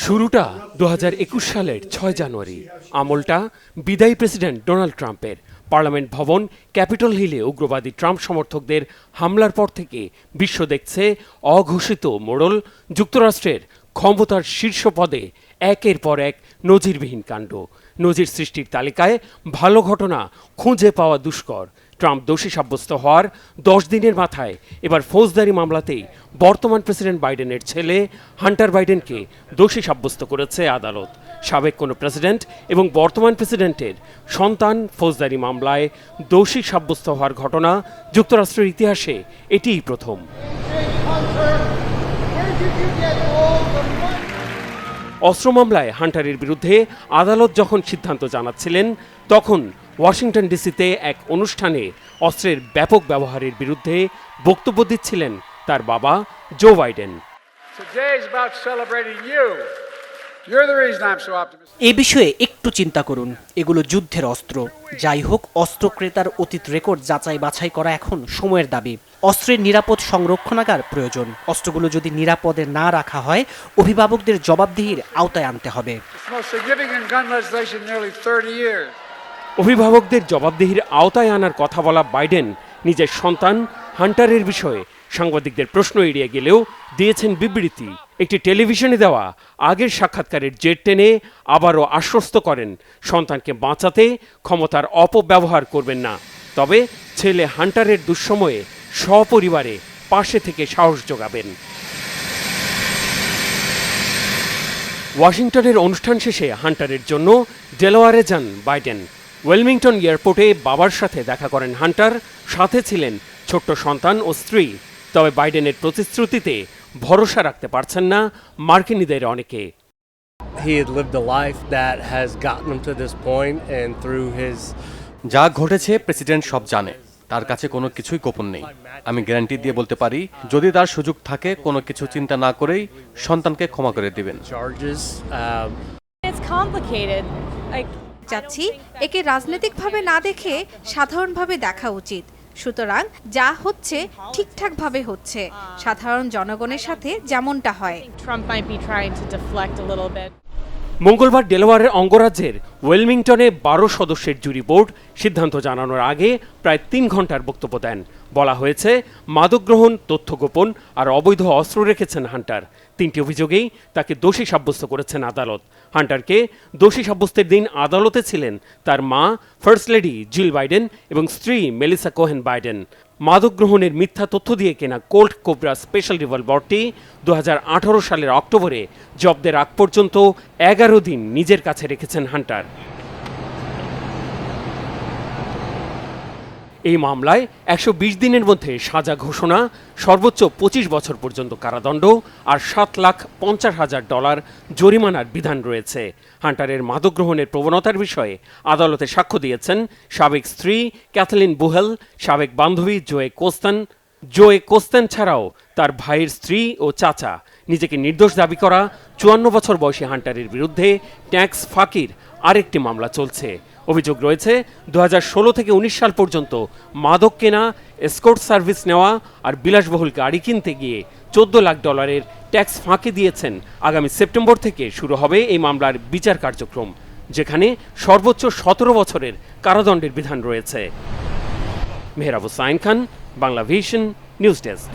শুরুটা 2021 সালের 6 জানুয়ারি। আমলটা বিদায়ী প্রেসিডেন্ট ডোনাল্ড ট্রাম্পের। পার্লামেন্ট ভবন ক্যাপিটল হিলে উগ্রবাদী ট্রাম্প সমর্থকদের হামলার পর থেকে বিশ্ব দেখছে অঘোষিত মোড়ল, যুক্তরাষ্ট্রের ক্ষমতার শীর্ষ পদে একের পর এক নজিরবিহীন কাণ্ড। নজির সৃষ্টির তালিকায় ভালো ঘটনা খুঁজে পাওয়া দুষ্কর। ট্রাম্প দোষী সাব্যস্ত হওয়ার 10 দিনের মাথায় এবার ফৌজদারি মামলাতেই বর্তমান প্রেসিডেন্ট বাইডেনের ছেলে হান্টার বাইডেনকে দোষী সাব্যস্ত করেছে আদালত। সাবেক কোনো প্রেসিডেন্ট এবং বর্তমান প্রেসিডেন্টের সন্তান ফৌজদারি মামলায় দোষী সাব্যস্ত হওয়ার ঘটনা যুক্তরাষ্ট্রের ইতিহাসে এটিই প্রথম। অস্ত্র মামলায় হান্টারের বিরুদ্ধে আদালত যখন সিদ্ধান্ত জানাচ্ছিলেন, তখন ওয়াশিংটন ডিসিতে এক অনুষ্ঠানে অস্ত্রের ব্যাপক ব্যবহারের বিরুদ্ধে বক্তব্য দিচ্ছিলেন তার বাবা জো বাইডেন। এ বিষয়ে একটু চিন্তা করুন। এগুলো যুদ্ধের অস্ত্র। যাই হোক, অস্ত্র ক্রেতার অতীত রেকর্ড যাচাই বাছাই করা এখন সময়ের দাবি। অস্ত্রের নিরাপদ সংরক্ষণাগার প্রয়োজন। অস্ত্রগুলো যদি নিরাপদে না রাখা হয়, অভিভাবকদের জবাবদিহির আওতায় আনতে হবে। অভিভাবকদের জবাবদিহির আওতায় আনার কথা বলা বাইডেন নিজের সন্তান হান্টারের বিষয়ে সাংবাদিকদের প্রশ্ন এড়িয়ে গেলেও দিয়েছেন বিবৃতি। একটি টেলিভিশনে দেওয়া আগের সাক্ষাৎকারের জের টেনে আবারও আশ্বস্ত করেন সন্তানকে বাঁচাতে ক্ষমতার অপব্যবহার করবেন না, তবে ছেলে হান্টারের দুঃসময়ে সপরিবারে পাশে থেকে সাহস যোগাবেন। ওয়াশিংটনের অনুষ্ঠান শেষে হান্টারের জন্য ডেলাওয়ারে যান বাইডেন। ওয়েলমিংটন এয়ারপোর্টে বাবার সাথে দেখা করেন হান্টার, সাথে ছিলেন ছোট্ট সন্তান ও স্ত্রী। তবে বাইডেনের প্রতিশ্রুতিতে ভরসা রাখতে পারছেন না মার্কিনীদের অনেকে। যা ঘটেছে প্রেসিডেন্ট সব জানে, তার কাছে কোনো কিছুই গোপন নেই। আমি গ্যারান্টি দিয়ে বলতে পারি, যদি তার সুযোগ থাকে কোনো কিছু চিন্তা না করেই সন্তানকে ক্ষমা করে দিবেন। চাচ্ছি একে রাজনৈতিকভাবে না দেখে সাধারণভাবে দেখা উচিত। সুতরাং যা হচ্ছে ঠিকঠাকভাবে হচ্ছে, সাধারণ জনগণের সাথে যেমনটা হয়। মঙ্গলবার ডেলাওয়ারের অঙ্গরাজ্যের ওয়েলমিংটনে 12 সদস্যের জুরি বোর্ড সিদ্ধান্ত জানানোর আগে প্রায় 3 ঘন্টার বক্তব্য দেন। বলা হয়েছে, মাদক গ্রহণ, তথ্য গোপন আর অবৈধ অস্ত্র রেখেছেন হান্টার। 3টি অভিযোগেই তাকে দোষী সাব্যস্ত করেছেন আদালত। হান্টারকে দোষী সাব্যস্তের দিন আদালতে ছিলেন তার মা ফার্স্ট লেডি জিল বাইডেন এবং স্ত্রী মেলিসা কোহেন বাইডেন। মাদক গ্রহণের মিথ্যা তথ্য দিয়ে কেনা কোল্ট কোবরা স্পেশাল রিভলভারটি 2018 সালের অক্টোবরে জব্দের আগ পর্যন্ত 11 দিন নিজের কাছে রেখেছেন হান্টার। এই মামলায় 120 দিনের মধ্যে সাজা ঘোষণা, সর্বোচ্চ 25 বছর পর্যন্ত কারাদণ্ড আর $7,50,000 জরিমানার বিধান রয়েছে। হান্টারের মাদক গ্রহণের প্রবণতার বিষয়ে আদালতে সাক্ষ্য দিয়েছেন সাবেক স্ত্রী ক্যাথলিন বুহেল, সাবেক বান্ধবী জোয়ে কোস্তেন ছাড়াও তার ভাইয়ের স্ত্রী ও চাচা। নিজেকে নির্দোষ দাবি করা 54 বছর বয়সী হান্টারের বিরুদ্ধে ট্যাক্স ফাঁকির আরেকটি মামলা চলছে। অভিযোগ রয়েছে 2016 থেকে 19 সাল পর্যন্ত মাদক কেনা, এসকর্ট সার্ভিস নেওয়া আর বিলাসবহুল গাড়ি কিনতে গিয়ে $14 লাখ ট্যাক্স ফাঁকি দিয়েছেন। আগামী সেপ্টেম্বর থেকে শুরু হবে এই মামলার বিচার কার্যক্রম, যেখানে সর্বোচ্চ 17 বছরের কারাদণ্ডের বিধান রয়েছে। Mehrab Hussain Khan, Bangla vision, news desk.